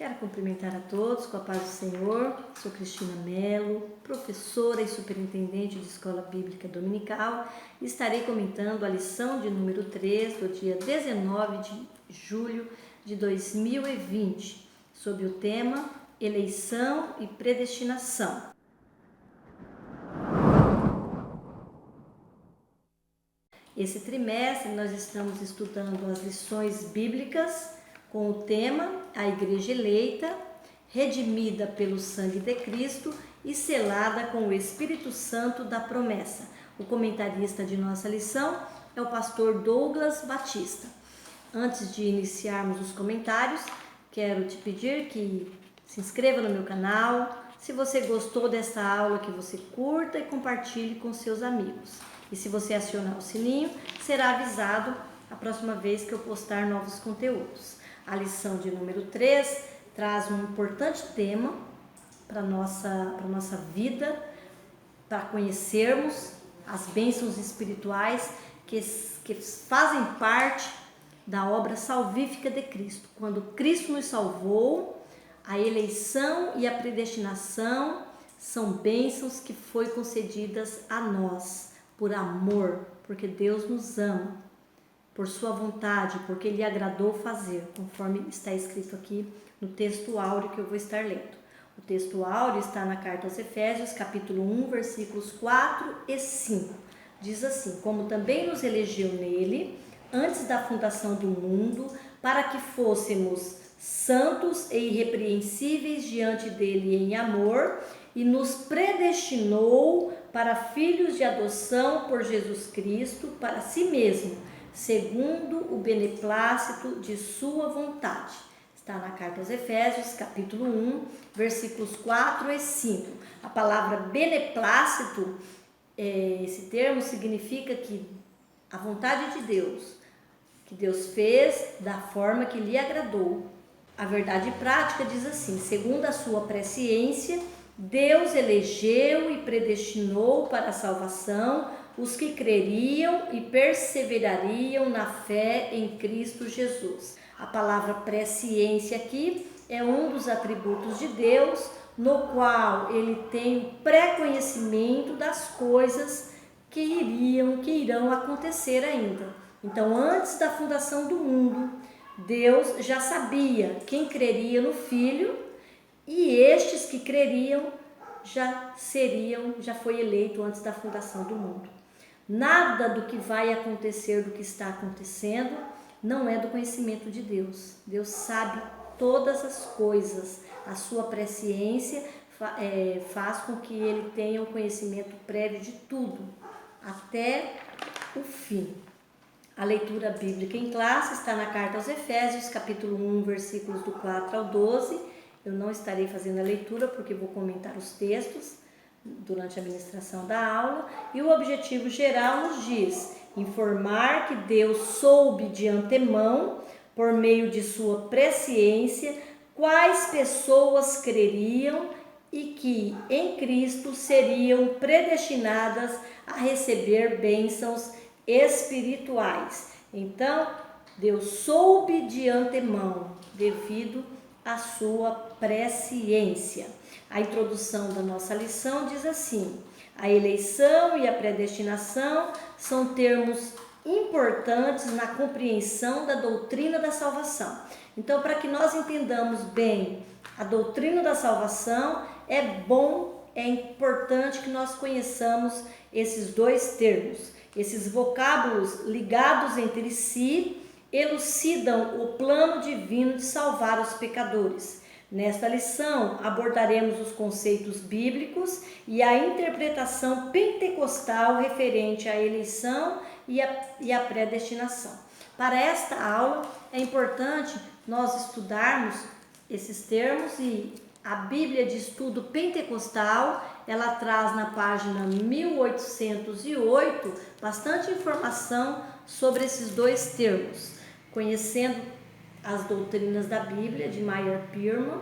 Quero cumprimentar a todos com a paz do Senhor. Sou Cristina Mello, professora e superintendente de Escola Bíblica Dominical. Estarei comentando a lição de número 3 do dia 19 de julho de 2020, sobre o tema Eleição e Predestinação. Esse trimestre nós estamos estudando as lições bíblicas com o tema A Igreja Eleita, redimida pelo sangue de Cristo e selada com o Espírito Santo da promessa. O comentarista de nossa lição é o pastor Douglas Batista. Antes de iniciarmos os comentários, quero te pedir que se inscreva no meu canal. Se você gostou dessa aula, que você curta e compartilhe com seus amigos. E se você acionar o sininho, será avisado a próxima vez que eu postar novos conteúdos. A lição de número 3 traz um importante tema para a nossa vida, para conhecermos as bênçãos espirituais que fazem parte da obra salvífica de Cristo. Quando Cristo nos salvou, a eleição e a predestinação são bênçãos que foram concedidas a nós por amor, porque Deus nos ama, por sua vontade, porque Ele agradou fazer, conforme está escrito aqui no texto áureo que eu vou estar lendo. O texto áureo está na carta aos Efésios, capítulo 1, versículos 4 e 5. Diz assim: como também nos elegeu nele, antes da fundação do mundo, para que fôssemos santos e irrepreensíveis diante dele em amor, e nos predestinou para filhos de adoção por Jesus Cristo, para si mesmo, segundo o beneplácito de sua vontade. Está na carta aos Efésios, capítulo 1, versículos 4 e 5. A palavra beneplácito, esse termo significa que a vontade de Deus, que Deus fez da forma que lhe agradou. A verdade prática diz assim: segundo a sua presciência, Deus elegeu e predestinou para a salvação os que creriam e perseverariam na fé em Cristo Jesus. A palavra presciência aqui é um dos atributos de Deus, no qual Ele tem o pré-conhecimento das coisas que irão acontecer ainda. Então, antes da fundação do mundo, Deus já sabia quem creria no Filho, e estes que creriam já foi eleito antes da fundação do mundo. Nada do que vai acontecer, do que está acontecendo, não é do conhecimento de Deus. Deus sabe todas as coisas. A sua presciência faz com que ele tenha um conhecimento prévio de tudo, até o fim. A leitura bíblica em classe está na carta aos Efésios, capítulo 1, versículos do 4 ao 12. Eu não estarei fazendo a leitura porque vou comentar os textos durante a ministração da aula. E o objetivo geral nos diz: informar que Deus soube de antemão, por meio de sua presciência, quais pessoas creriam e que em Cristo seriam predestinadas a receber bênçãos espirituais. Então, Deus soube de antemão, devido à sua presciência. A introdução da nossa lição diz assim: a eleição e a predestinação são termos importantes na compreensão da doutrina da salvação. Então, para que nós entendamos bem a doutrina da salvação, é importante que nós conheçamos esses dois termos. Esses vocábulos ligados entre si elucidam o plano divino de salvar os pecadores. Nesta lição, abordaremos os conceitos bíblicos e a interpretação pentecostal referente à eleição e à predestinação. Para esta aula, é importante nós estudarmos esses termos, e a Bíblia de Estudo Pentecostal, ela traz na página 1808 bastante informação sobre esses dois termos. Conhecendo as doutrinas da Bíblia, de Meyer Pearman,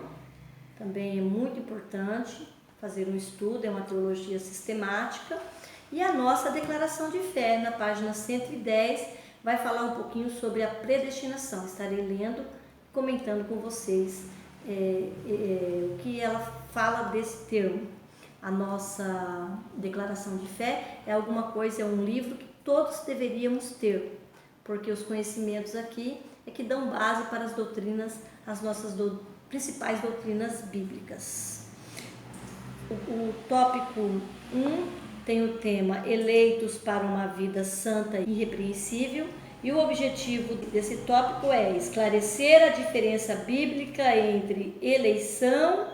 também é muito importante fazer um estudo, é uma teologia sistemática. E a nossa declaração de fé, na página 110, vai falar um pouquinho sobre a predestinação. Estarei lendo, comentando com vocês o que ela fala desse termo. A nossa declaração de fé é alguma coisa, é um livro que todos deveríamos ter, porque os conhecimentos aqui é que dão base para as doutrinas, as nossas principais doutrinas bíblicas. O tópico 1 tem o tema Eleitos para uma vida santa e irrepreensível, e o objetivo desse tópico é esclarecer a diferença bíblica entre eleição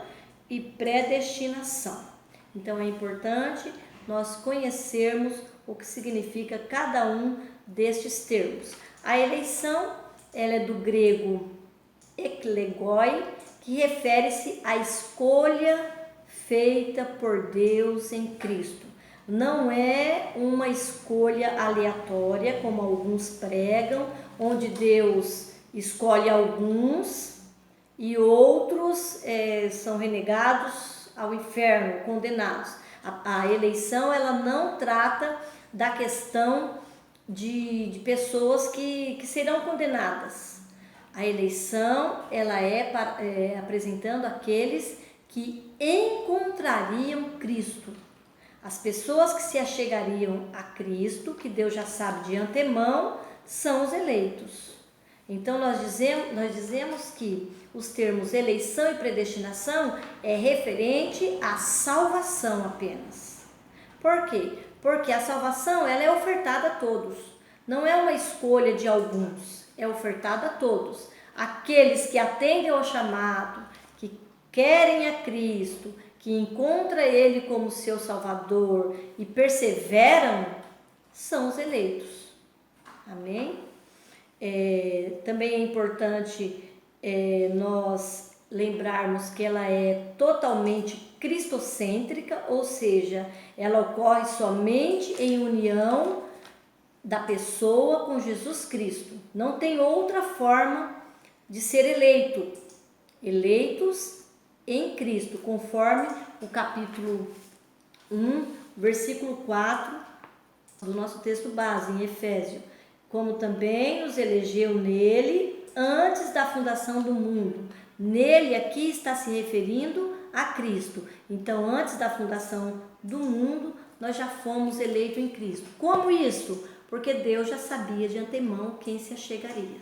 e predestinação. Então é importante nós conhecermos o que significa cada um destes termos. A eleição, ela é do grego eklegoi, que refere-se à escolha feita por Deus em Cristo. Não é uma escolha aleatória, como alguns pregam, onde Deus escolhe alguns e outros são renegados ao inferno, condenados. A eleição, ela não trata da questão de pessoas que serão condenadas. A eleição, ela é apresentando aqueles que encontrariam Cristo. As pessoas que se achegariam a Cristo, que Deus já sabe de antemão, são os eleitos. Então nós dizemos que os termos eleição e predestinação é referente à salvação apenas. Por quê? Porque a salvação, ela é ofertada a todos. Não é uma escolha de alguns, é ofertada a todos. Aqueles que atendem ao chamado, que querem a Cristo, que encontram Ele como seu Salvador e perseveram, são os eleitos. Amém? Também é importante nós lembrarmos que ela é totalmente cristocêntrica, ou seja, ela ocorre somente em união da pessoa com Jesus Cristo. Não tem outra forma de ser eleito. Eleitos em Cristo, conforme o capítulo 1, versículo 4 do nosso texto base, em Efésios. Como também nos elegeu nele antes da fundação do mundo. Nele aqui está se referindo a Cristo. Então, antes da fundação do mundo, nós já fomos eleitos em Cristo. Como isso? Porque Deus já sabia de antemão quem se achegaria.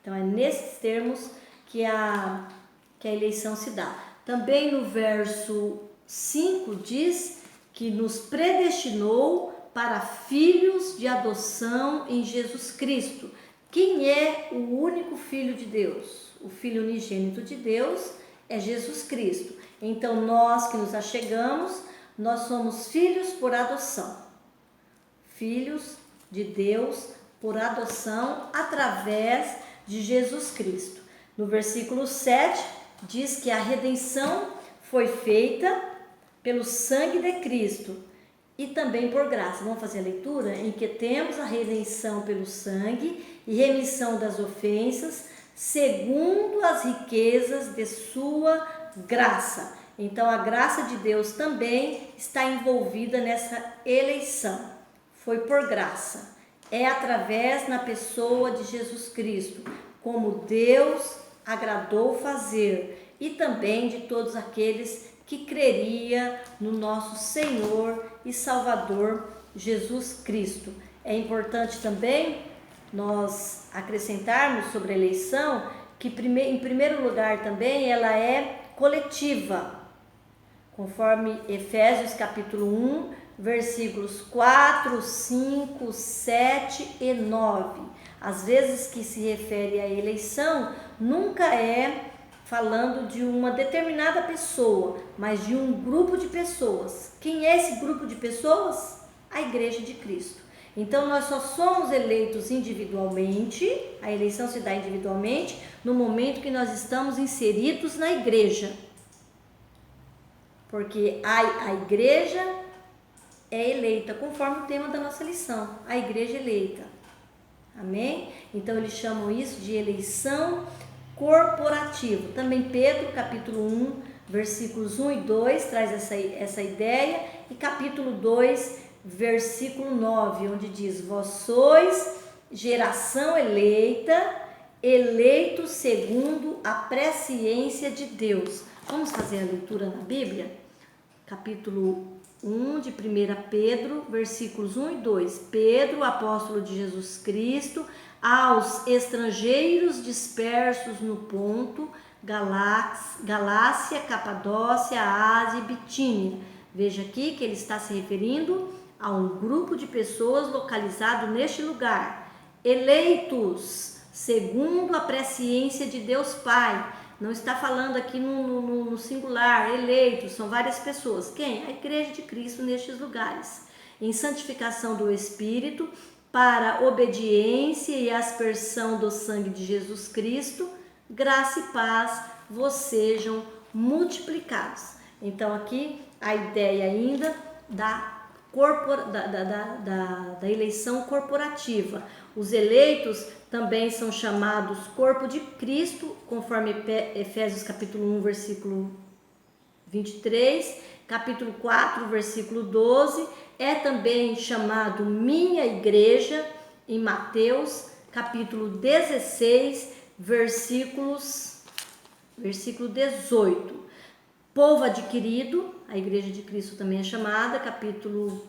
Então, é nesses termos que a eleição se dá. Também no verso 5 diz que nos predestinou para filhos de adoção em Jesus Cristo. Quem é o único Filho de Deus? O Filho unigênito de Deus é Jesus Cristo. Então nós que nos achegamos, nós somos filhos por adoção. Filhos de Deus por adoção através de Jesus Cristo. No versículo 7 diz que a redenção foi feita pelo sangue de Cristo e também por graça. Vamos fazer a leitura? Em que temos a redenção pelo sangue e remissão das ofensas, segundo as riquezas de sua graça. Então a graça de Deus também está envolvida nessa eleição. Foi por graça. É através na pessoa de Jesus Cristo, como Deus agradou fazer, e também de todos aqueles que creria no nosso Senhor e Salvador Jesus Cristo. É importante também nós acrescentarmos sobre a eleição que, em primeiro lugar, também ela é coletiva, conforme Efésios capítulo 1, versículos 4, 5, 7 e 9. Às vezes que se refere à eleição, nunca é falando de uma determinada pessoa, mas de um grupo de pessoas. Quem é esse grupo de pessoas? A Igreja de Cristo. Então nós só somos eleitos individualmente, a eleição se dá individualmente, no momento que nós estamos inseridos na igreja. Porque a igreja é eleita, conforme o tema da nossa lição, a igreja eleita. Amém? Então eles chamam isso de eleição corporativa. Também Pedro, capítulo 1, versículos 1 e 2, traz essa ideia. E capítulo 2, versículo 9, onde diz: vós sois geração eleita, eleitos segundo a presciência de Deus. Vamos fazer a leitura na Bíblia? Capítulo 1 de 1 Pedro, versículos 1 e 2. Pedro, apóstolo de Jesus Cristo, aos estrangeiros dispersos no Ponto, Galácia, Capadócia, Ásia e Bitínia. Veja aqui que ele está se referindo a um grupo de pessoas localizado neste lugar. Eleitos segundo a presciência de Deus Pai. Não está falando aqui no singular, eleitos, são várias pessoas. Quem? A Igreja de Cristo nestes lugares. Em santificação do Espírito, para obediência e aspersão do sangue de Jesus Cristo, graça e paz vos sejam multiplicados. Então aqui a ideia ainda da eleição corporativa. Os eleitos também são chamados corpo de Cristo, conforme Efésios capítulo 1, versículo 23, capítulo 4, versículo 12, é também chamado minha igreja, em Mateus, capítulo 16, versículo 18. Povo adquirido, a igreja de Cristo também é chamada, capítulo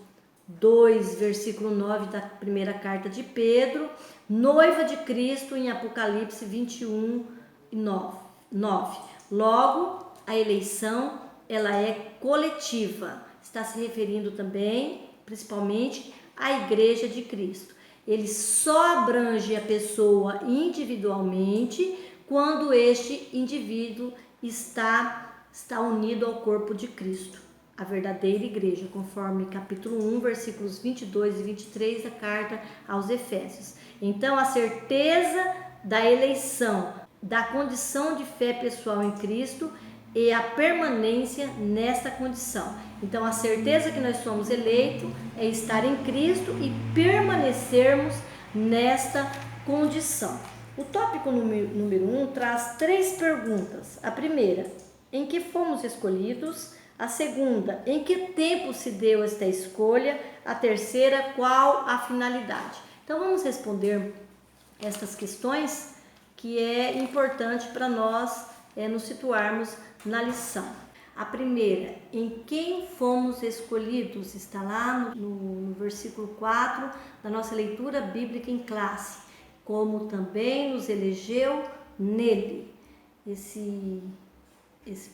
2, versículo 9 da primeira carta de Pedro, noiva de Cristo em Apocalipse 21, 9. Logo, a eleição, ela é coletiva, está se referindo também, principalmente, à igreja de Cristo. Ele só abrange a pessoa individualmente quando este indivíduo está unido ao corpo de Cristo, a verdadeira igreja, conforme capítulo 1, versículos 22 e 23 da carta aos Efésios. Então, a certeza da eleição, da condição de fé pessoal em Cristo e a permanência nesta condição. Então, a certeza que nós somos eleitos é estar em Cristo e permanecermos nesta condição. O tópico número 1 traz 3 perguntas. A primeira, em que fomos escolhidos? A segunda, em que tempo se deu esta escolha? A terceira, qual a finalidade? Então vamos responder estas questões que é importante para nós nos situarmos na lição. A primeira, em quem fomos escolhidos? Está lá no versículo 4 da nossa leitura bíblica em classe. Como também nos elegeu nele. Esse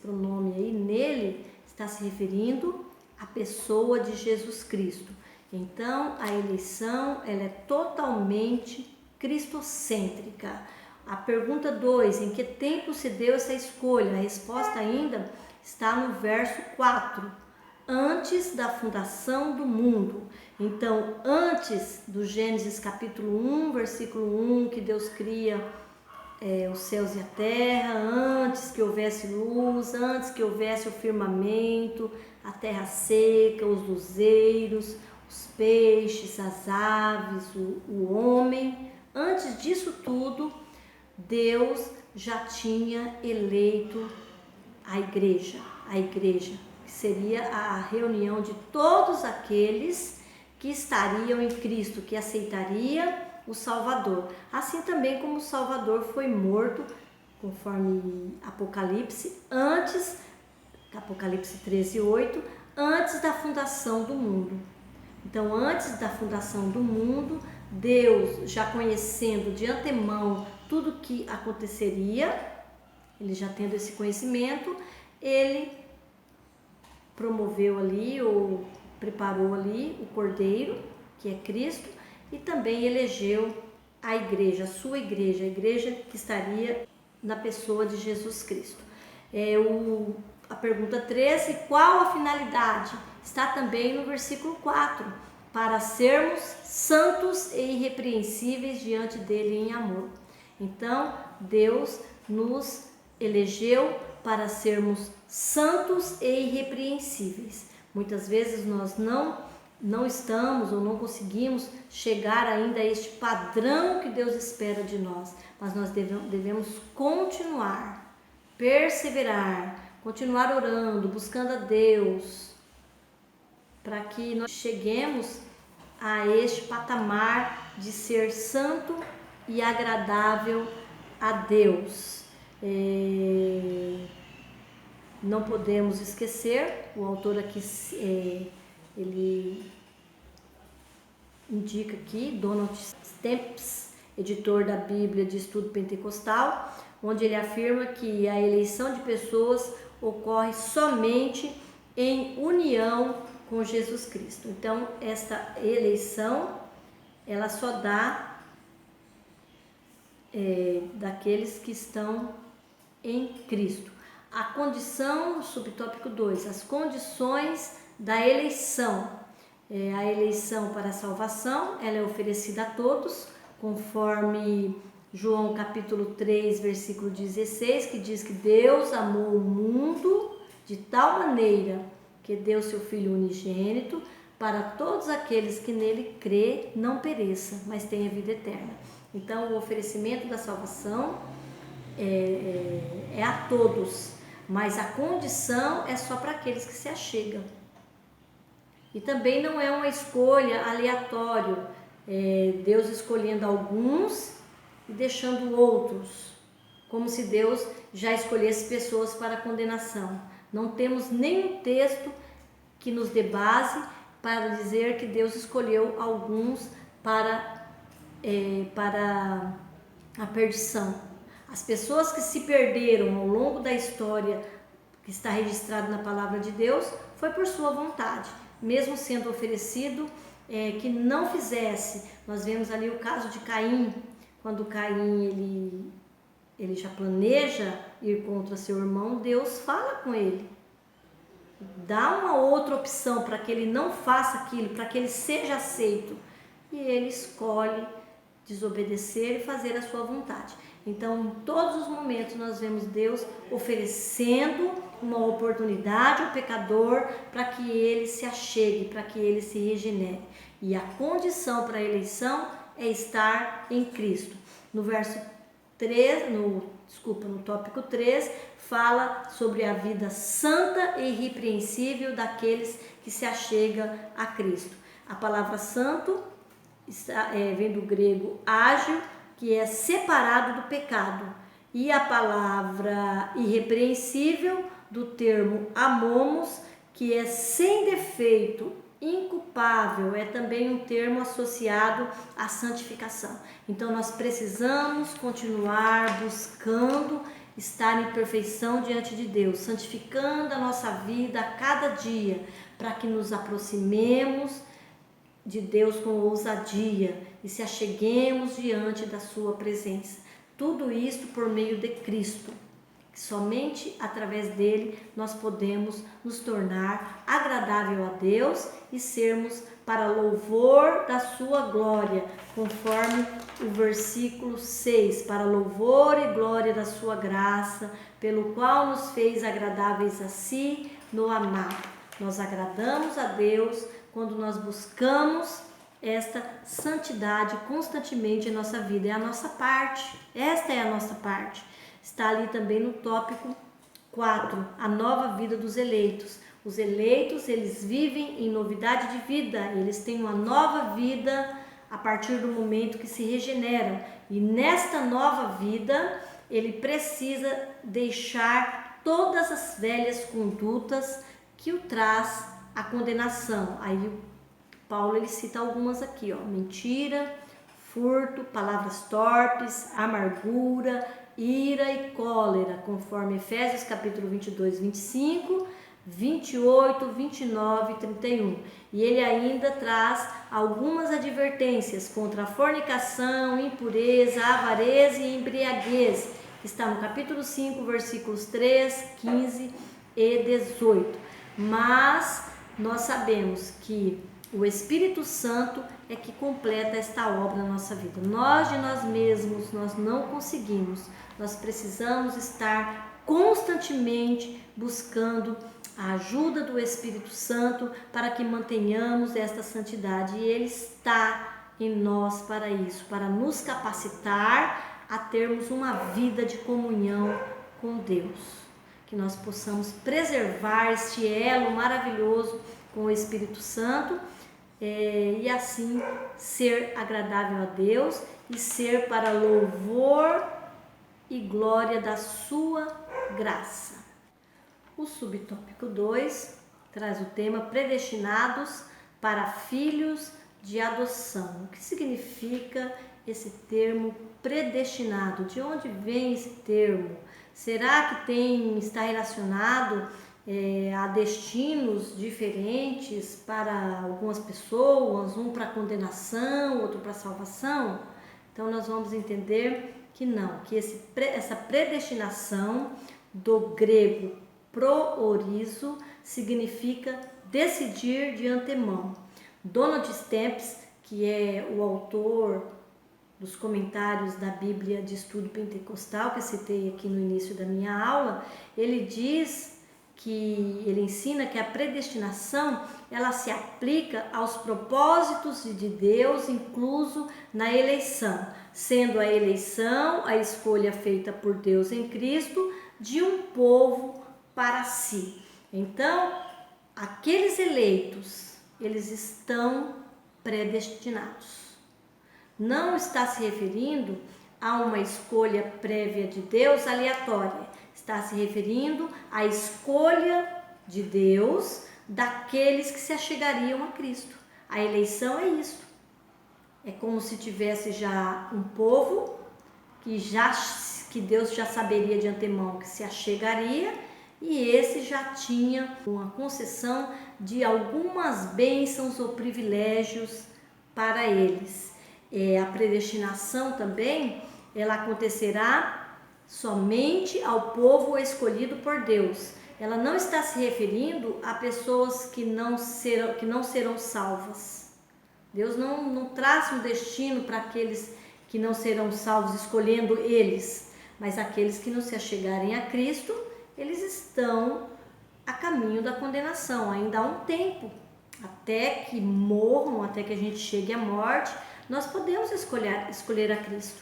pronome aí, nele, está se referindo à pessoa de Jesus Cristo. Então, a eleição, ela é totalmente cristocêntrica. A pergunta 2, em que tempo se deu essa escolha? A resposta ainda está no verso 4, antes da fundação do mundo. Então, antes do Gênesis capítulo 1, versículo 1, que Deus cria os céus e a terra, antes que houvesse luz, antes que houvesse o firmamento, a terra seca, os luzeiros, os peixes, as aves, o homem. Antes disso tudo, Deus já tinha eleito a igreja, que seria a reunião de todos aqueles que estariam em Cristo, que aceitaria o Salvador. Assim também como o Salvador foi morto, conforme Apocalipse, Apocalipse 13:8, antes da fundação do mundo. Então, antes da fundação do mundo, Deus, já conhecendo de antemão tudo que aconteceria, ele já tendo esse conhecimento, ele promoveu ali, ou preparou ali o Cordeiro, que é Cristo, e também elegeu a igreja, a sua igreja, a igreja que estaria na pessoa de Jesus Cristo. A pergunta 13, qual a finalidade? Está também no versículo 4, para sermos santos e irrepreensíveis diante dele em amor. Então, Deus nos elegeu para sermos santos e irrepreensíveis. Muitas vezes nós não estamos ou não conseguimos chegar ainda a este padrão que Deus espera de nós, mas nós devemos continuar, perseverar, continuar orando, buscando a Deus, para que nós cheguemos a este patamar de ser santo e agradável a Deus. Não podemos esquecer, o autor aqui, ele indica aqui, Donald Stamps, editor da Bíblia de Estudo Pentecostal, onde ele afirma que a eleição de pessoas ocorre somente em união com Jesus Cristo. Então, esta eleição, ela só dá daqueles que estão em Cristo. A condição, subtópico 2, as condições da eleição. A eleição para a salvação, ela é oferecida a todos, conforme João capítulo 3, versículo 16, que diz que Deus amou o mundo de tal maneira que deu seu Filho unigênito para todos aqueles que nele crê não pereça, mas tenha vida eterna. Então, o oferecimento da salvação é a todos, mas a condição é só para aqueles que se achegam. E também não é uma escolha aleatória, Deus escolhendo alguns e deixando outros, como se Deus já escolhesse pessoas para condenação. Não temos nenhum texto que nos dê base para dizer que Deus escolheu alguns para a perdição. As pessoas que se perderam ao longo da história que está registrado na palavra de Deus foi por sua vontade, mesmo sendo oferecido que não fizesse. Nós vemos ali o caso de Caim, quando Caim ele já planeja ir contra seu irmão, Deus fala com ele, dá uma outra opção para que ele não faça aquilo, para que ele seja aceito, e ele escolhe desobedecer e fazer a sua vontade. Então, em todos os momentos nós vemos Deus oferecendo uma oportunidade ao pecador para que ele se achegue, para que ele se regenere. E a condição para a eleição é estar em Cristo. No verso 3, no tópico 3, fala sobre a vida santa e irrepreensível daqueles que se achegam a Cristo. A palavra santo vem do grego ágil, que é separado do pecado, e a palavra irrepreensível do termo amomos, que é sem defeito, inculpável, é também um termo associado à santificação. Então nós precisamos continuar buscando estar em perfeição diante de Deus, santificando a nossa vida a cada dia, para que nos aproximemos de Deus com ousadia e se acheguemos diante da sua presença. Tudo isto por meio de Cristo, que somente através dele nós podemos nos tornar agradável a Deus e sermos para louvor da sua glória, conforme o versículo 6, para louvor e glória da sua graça, pelo qual nos fez agradáveis a si no amado. Nós agradamos a Deus quando nós buscamos esta santidade constantemente em nossa vida. É a nossa parte, esta é a nossa parte. Está ali também no tópico 4, a nova vida dos eleitos. Os eleitos, eles vivem em novidade de vida, eles têm uma nova vida a partir do momento que se regeneram. E nesta nova vida, ele precisa deixar todas as velhas condutas que o traz a condenação. Aí Paulo ele cita algumas aqui, mentira, furto, palavras torpes, amargura, ira e cólera, conforme Efésios capítulo 22, 25, 28, 29 e 31. E ele ainda traz algumas advertências contra a fornicação, impureza, avareza e embriaguez, que está no capítulo 5, versículos 3, 15 e 18. Mas nós sabemos que o Espírito Santo é que completa esta obra na nossa vida. Nós de nós mesmos, nós não conseguimos. Nós precisamos estar constantemente buscando a ajuda do Espírito Santo para que mantenhamos esta santidade. E Ele está em nós para isso, para nos capacitar a termos uma vida de comunhão com Deus. Que nós possamos preservar este elo maravilhoso com o Espírito Santo e assim ser agradável a Deus e ser para louvor e glória da sua graça. O subtópico 2 traz o tema predestinados para filhos de adoção. O que significa esse termo predestinado? De onde vem esse termo? Será que está relacionado a destinos diferentes para algumas pessoas, um para condenação, outro para salvação? Então nós vamos entender que não, que essa predestinação do grego proorizo significa decidir de antemão. Donald Stamps, que é o autor dos comentários da Bíblia de Estudo Pentecostal, que eu citei aqui no início da minha aula, ele ensina que a predestinação, ela se aplica aos propósitos de Deus incluso na eleição, sendo a eleição a escolha feita por Deus em Cristo de um povo para si. Então, aqueles eleitos, eles estão predestinados. Não está se referindo a uma escolha prévia de Deus aleatória. Está se referindo à escolha de Deus daqueles que se achegariam a Cristo. A eleição é isto. É como se tivesse já um povo que Deus já saberia de antemão que se achegaria, e esse já tinha uma concessão de algumas bênçãos ou privilégios para eles. A predestinação também, ela acontecerá somente ao povo escolhido por Deus. Ela não está se referindo a pessoas que não serão salvas. Deus não traz um destino para aqueles que não serão salvos, escolhendo eles, mas aqueles que não se achegarem a Cristo, eles estão a caminho da condenação. Ainda há um tempo até que morram, até que a gente chegue à morte. Nós podemos escolher a Cristo.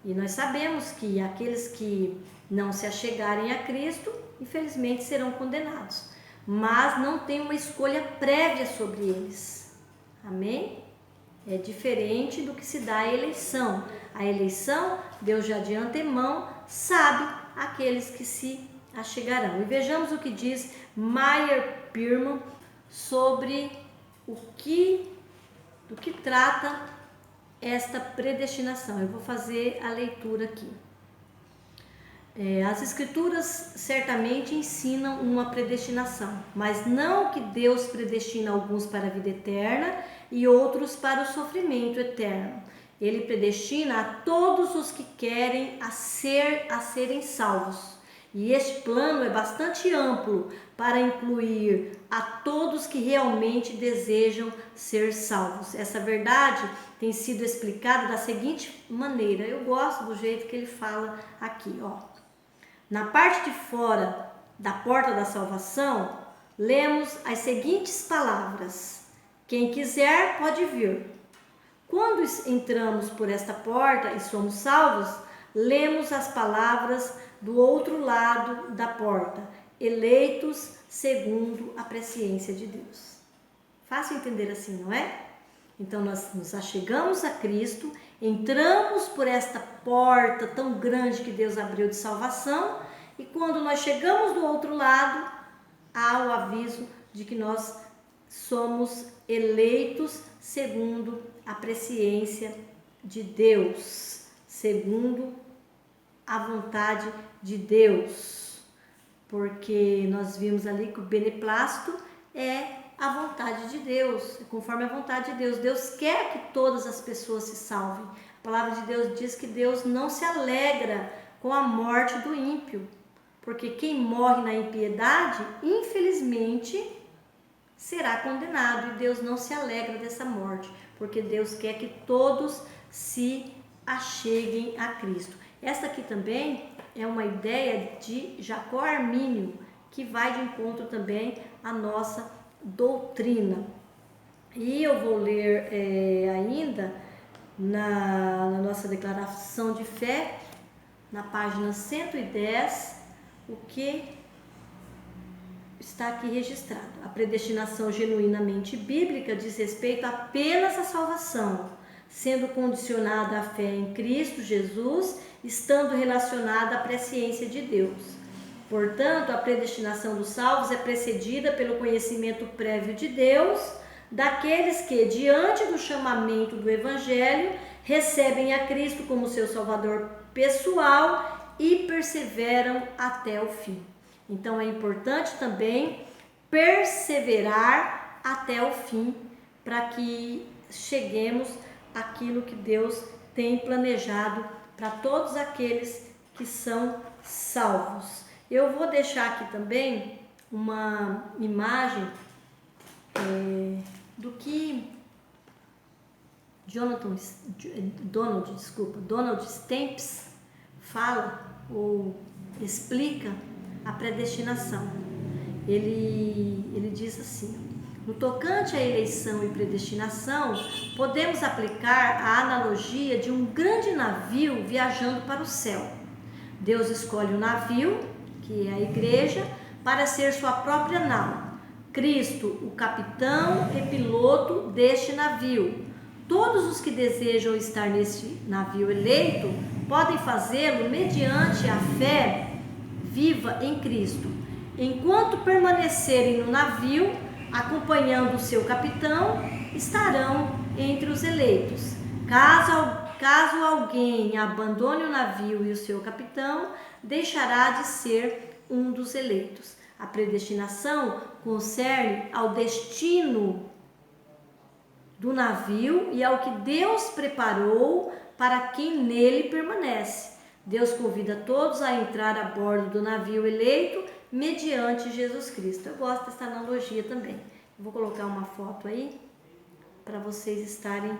E nós sabemos que aqueles que não se achegarem a Cristo, infelizmente serão condenados. Mas não tem uma escolha prévia sobre eles. Amém? É diferente do que se dá a eleição. A eleição, Deus já de antemão sabe aqueles que se achegarão. E vejamos o que diz Meyer Pirman sobre do que trata esta predestinação. Eu vou fazer a leitura aqui. As escrituras certamente ensinam uma predestinação, mas não que Deus predestina alguns para a vida eterna e outros para o sofrimento eterno. Ele predestina a todos os que querem a serem salvos. E este plano é bastante amplo para incluir a todos que realmente desejam ser salvos. Essa verdade tem sido explicada da seguinte maneira. Eu gosto do jeito que ele fala aqui, ó. Na parte de fora da porta da salvação, lemos as seguintes palavras: quem quiser pode vir. Quando entramos por esta porta e somos salvos, lemos as palavras do outro lado da porta: eleitos segundo a presciência de Deus. Fácil entender assim, não é? Então nós nos achegamos a Cristo, entramos por esta porta tão grande que Deus abriu de salvação, e quando nós chegamos do outro lado, há o aviso de que nós somos eleitos segundo a presciência de Deus, segundo a vontade de Deus, porque nós vimos ali que o beneplácito é a vontade de Deus, conforme a vontade de Deus. Deus quer que todas as pessoas se salvem. A palavra de Deus diz que Deus não se alegra com a morte do ímpio, porque quem morre na impiedade, infelizmente, será condenado, e Deus não se alegra dessa morte, porque Deus quer que todos se acheguem a Cristo. Esta aqui também é uma ideia de Jacó Armínio, que vai de encontro também à nossa doutrina. E eu vou ler ainda na nossa declaração de fé, na página 110, o que está aqui registrado. A predestinação genuinamente bíblica diz respeito apenas à salvação, sendo condicionada à fé em Cristo Jesus estando relacionada à presciência de Deus. Portanto, a predestinação dos salvos é precedida pelo conhecimento prévio de Deus, daqueles que, diante do chamamento do Evangelho, recebem a Cristo como seu Salvador pessoal e perseveram até o fim. Então, é importante também perseverar até o fim, para que cheguemos àquilo que Deus tem planejado para todos aqueles que são salvos. Eu vou deixar aqui também uma imagem do que Donald Stamps fala ou explica a predestinação. Ele diz assim: no tocante à eleição e predestinação, podemos aplicar a analogia de um grande navio viajando para o céu. Deus escolhe o navio, que é a igreja, para ser sua própria nau. Cristo, o capitão e piloto deste navio. Todos os que desejam estar neste navio eleito podem fazê-lo mediante a fé viva em Cristo. Enquanto permanecerem no navio, acompanhando o seu capitão, estarão entre os eleitos. Caso alguém abandone o navio e o seu capitão, deixará de ser um dos eleitos. A predestinação concerne ao destino do navio e ao que Deus preparou para quem nele permanece. Deus convida todos a entrar a bordo do navio eleito mediante Jesus Cristo. Eu gosto dessa analogia também. Eu vou colocar uma foto aí para vocês estarem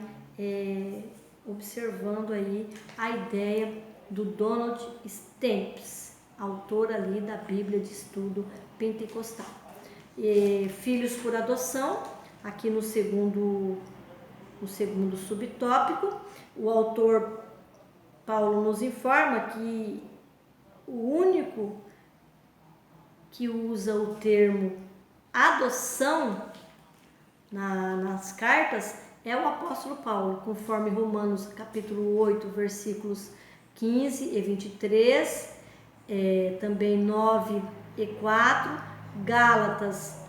observando aí a ideia do Donald Stamps, autor ali da Bíblia de Estudo Pentecostal. Filhos por adoção, aqui no segundo subtópico, o autor Paulo nos informa que o único que usa o termo adoção nas cartas é o apóstolo Paulo, conforme Romanos capítulo 8, versículos 15 e 23, também 9 e 4, Gálatas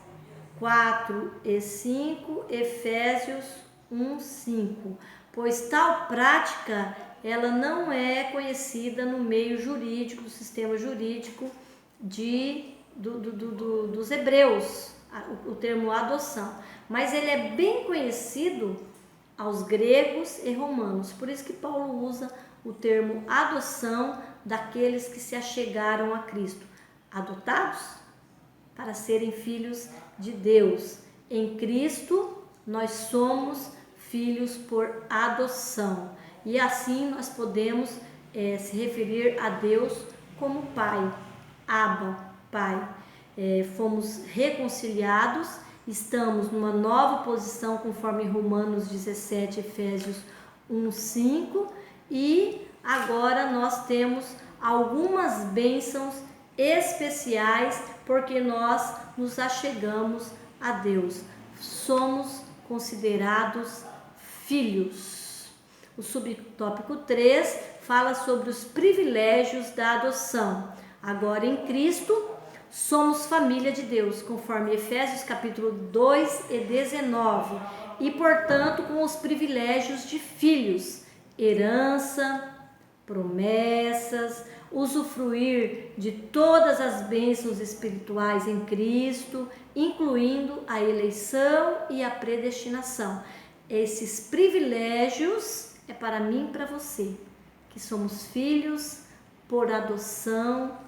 4 e 5, Efésios 1, 5. Pois tal prática, ela não é conhecida no meio jurídico, do sistema jurídico dos hebreus, o termo adoção, mas ele é bem conhecido aos gregos e romanos. Por isso que Paulo usa o termo adoção daqueles que se achegaram a Cristo, adotados para serem filhos de Deus. Em Cristo nós somos filhos por adoção, e assim nós podemos se referir a Deus como Pai, Abba, Pai. Fomos reconciliados, estamos numa nova posição conforme Romanos 17, Efésios 1, 5, e agora nós temos algumas bênçãos especiais porque nós nos achegamos a Deus. Somos considerados filhos. O subtópico 3 fala sobre os privilégios da adoção. Agora em Cristo somos família de Deus, conforme Efésios capítulo 2 e 19, e portanto com os privilégios de filhos, herança, promessas, usufruir de todas as bênçãos espirituais em Cristo, incluindo a eleição e a predestinação. Esses privilégios é para mim e para você, que somos filhos por adoção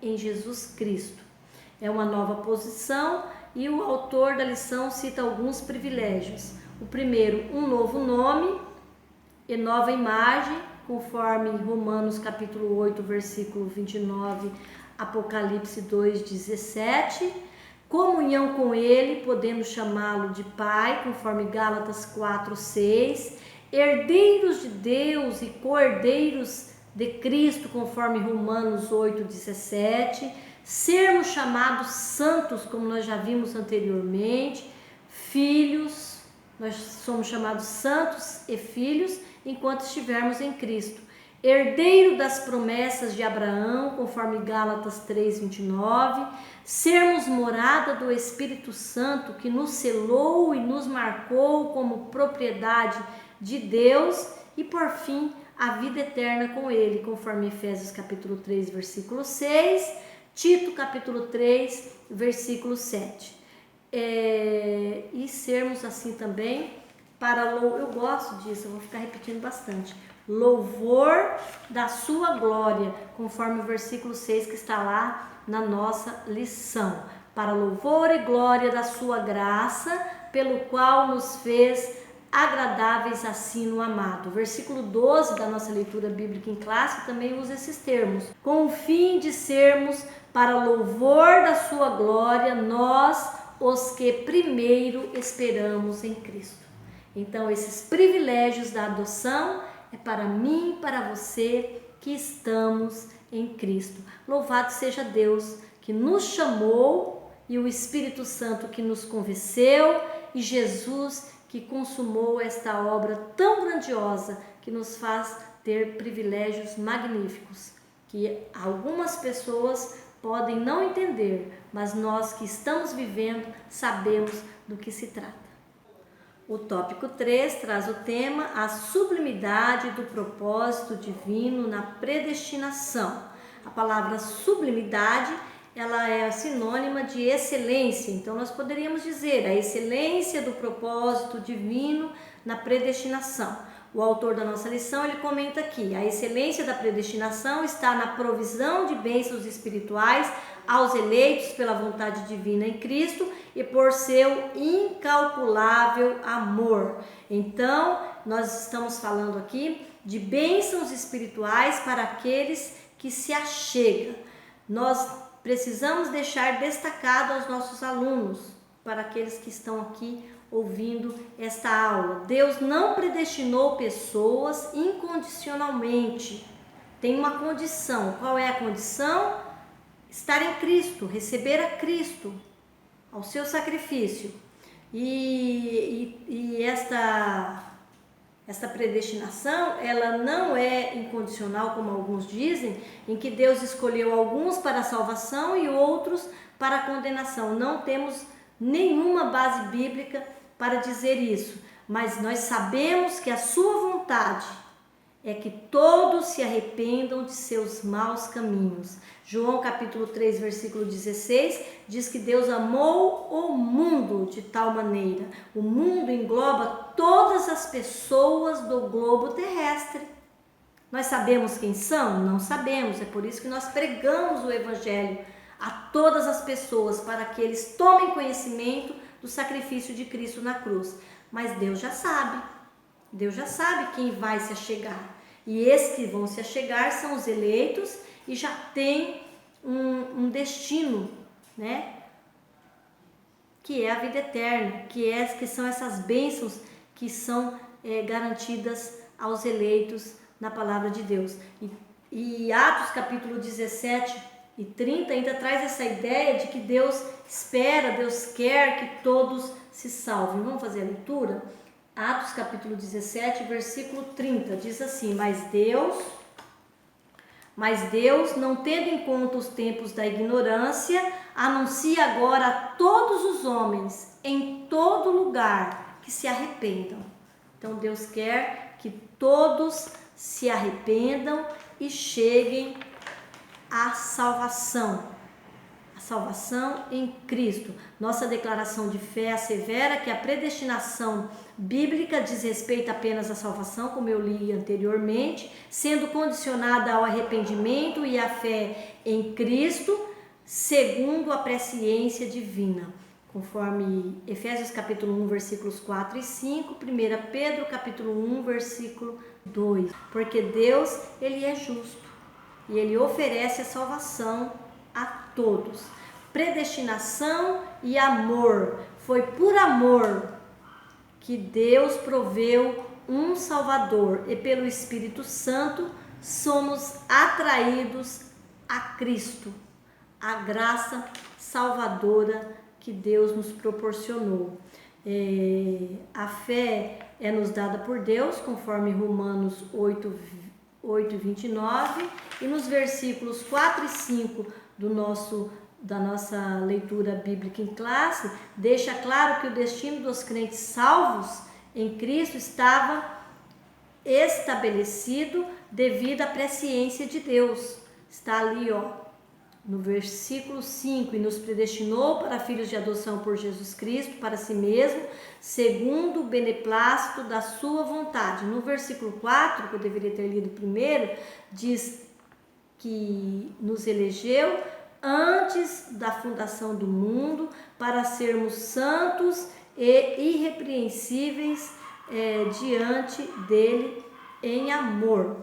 em Jesus Cristo. É uma nova posição e o autor da lição cita alguns privilégios. O primeiro, um novo nome e nova imagem, conforme Romanos capítulo 8, versículo 29, Apocalipse 2, 17. Comunhão com ele, podemos chamá-lo de Pai, conforme Gálatas 4, 6. Herdeiros de Deus e co-herdeiros de Cristo, conforme Romanos 8, 17, sermos chamados santos, como nós já vimos anteriormente, filhos, nós somos chamados santos e filhos enquanto estivermos em Cristo. herdeiro das promessas de Abraão, conforme Gálatas 3:29, sermos morada do Espírito Santo, que nos selou e nos marcou como propriedade de Deus, e por fim, a vida eterna com Ele, conforme Efésios capítulo 3, versículo 6, Tito capítulo 3, versículo 7. E sermos assim também eu gosto disso, eu vou ficar repetindo bastante, louvor da sua glória, conforme o versículo 6 que está lá na nossa lição, para louvor e glória da sua graça, pelo qual nos fez agradáveis assim no amado. O versículo 12 da nossa leitura bíblica em classe também usa esses termos, com o fim de sermos para louvor da sua glória, nós os que primeiro esperamos em Cristo. Então, esses privilégios da adoção é para mim e para você que estamos em Cristo. Louvado seja Deus que nos chamou, e o Espírito Santo que nos convenceu, e Jesus que consumou esta obra tão grandiosa que nos faz ter privilégios magníficos, que algumas pessoas podem não entender, mas nós que estamos vivendo sabemos do que se trata. O tópico 3 traz o tema a sublimidade do propósito divino na predestinação. A palavra sublimidade, ela é sinônima de excelência, então nós poderíamos dizer a excelência do propósito divino na predestinação. O autor da nossa lição, ele comenta aqui, a excelência da predestinação está na provisão de bênçãos espirituais aos eleitos pela vontade divina em Cristo e por seu incalculável amor. Então, nós estamos falando aqui de bênçãos espirituais para aqueles que se achegam. Nós precisamos deixar destacado aos nossos alunos, para aqueles que estão aqui ouvindo esta aula. Deus não predestinou pessoas incondicionalmente. Tem uma condição. Qual é a condição? Estar em Cristo, receber a Cristo, ao seu sacrifício. E esta predestinação, ela não é incondicional, como alguns dizem, em que Deus escolheu alguns para a salvação e outros para a condenação. Não temos nenhuma base bíblica para dizer isso, mas nós sabemos que a sua vontade é que todos se arrependam de seus maus caminhos. João capítulo 3, versículo 16, diz que Deus amou o mundo de tal maneira. O mundo engloba todas as pessoas do globo terrestre. Nós sabemos quem são? Não sabemos, é por isso que nós pregamos o evangelho a todas as pessoas, para que eles tomem conhecimento do sacrifício de Cristo na cruz. Mas Deus já sabe quem vai se achegar. E esses que vão se achegar são os eleitos e já tem um destino, né? Que é a vida eterna, que são essas bênçãos que são garantidas aos eleitos na palavra de Deus. E Atos capítulo 17 e 30 ainda traz essa ideia de que Deus espera, Deus quer que todos se salvem. Vamos fazer a leitura? Atos capítulo 17, versículo 30, diz assim: Mas Deus, não tendo em conta os tempos da ignorância, anuncia agora a todos os homens, em todo lugar, que se arrependam. Então Deus quer que todos se arrependam e cheguem à salvação. A salvação em Cristo. Nossa declaração de fé assevera que a predestinação bíblica diz respeito apenas à salvação, como eu li anteriormente, sendo condicionada ao arrependimento e à fé em Cristo, segundo a presciência divina, conforme Efésios capítulo 1, versículos 4 e 5, 1 Pedro capítulo 1, versículo 2. Porque Deus, Ele é justo e Ele oferece a salvação a todos. Predestinação e amor. Foi por amor que Deus proveu um Salvador, e pelo Espírito Santo somos atraídos a Cristo, a graça salvadora que Deus nos proporcionou. A fé é nos dada por Deus, conforme Romanos 8, 8 e 29, e nos versículos 4 e 5 da nossa leitura bíblica em classe, deixa claro que o destino dos crentes salvos em Cristo estava estabelecido devido à presciência de Deus. Está ali, no versículo 5, e nos predestinou para filhos de adoção por Jesus Cristo, para si mesmo, segundo o beneplácito da sua vontade. No versículo 4, que eu deveria ter lido primeiro, diz que nos elegeu antes da fundação do mundo para sermos santos e irrepreensíveis diante dele em amor.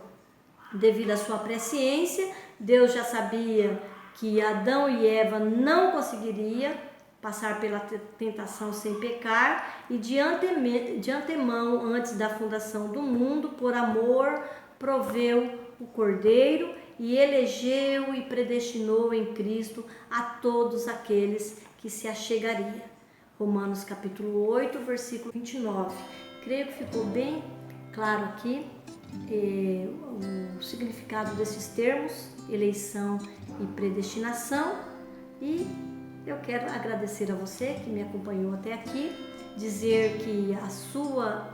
Devido à sua presciência, Deus já sabia que Adão e Eva não conseguiriam passar pela tentação sem pecar, e de antemão, antes da fundação do mundo, por amor, proveu o Cordeiro e elegeu e predestinou em Cristo a todos aqueles que se achegariam. Romanos capítulo 8, versículo 29. Creio que ficou bem claro aqui o significado desses termos, eleição e predestinação, e eu quero agradecer a você que me acompanhou até aqui, dizer que a sua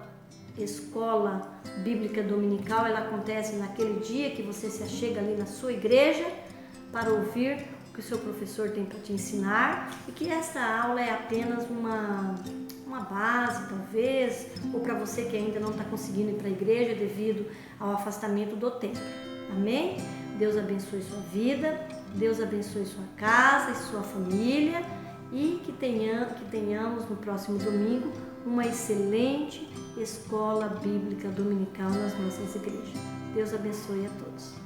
escola bíblica dominical, ela acontece naquele dia que você se achega ali na sua igreja para ouvir o que o seu professor tem para te ensinar, e que esta aula é apenas uma base, talvez, ou para você que ainda não está conseguindo ir para a igreja devido ao afastamento do tempo. Amém? Deus abençoe sua vida, Deus abençoe sua casa e sua família, e que tenhamos no próximo domingo uma excelente escola bíblica dominical nas nossas igrejas. Deus abençoe a todos.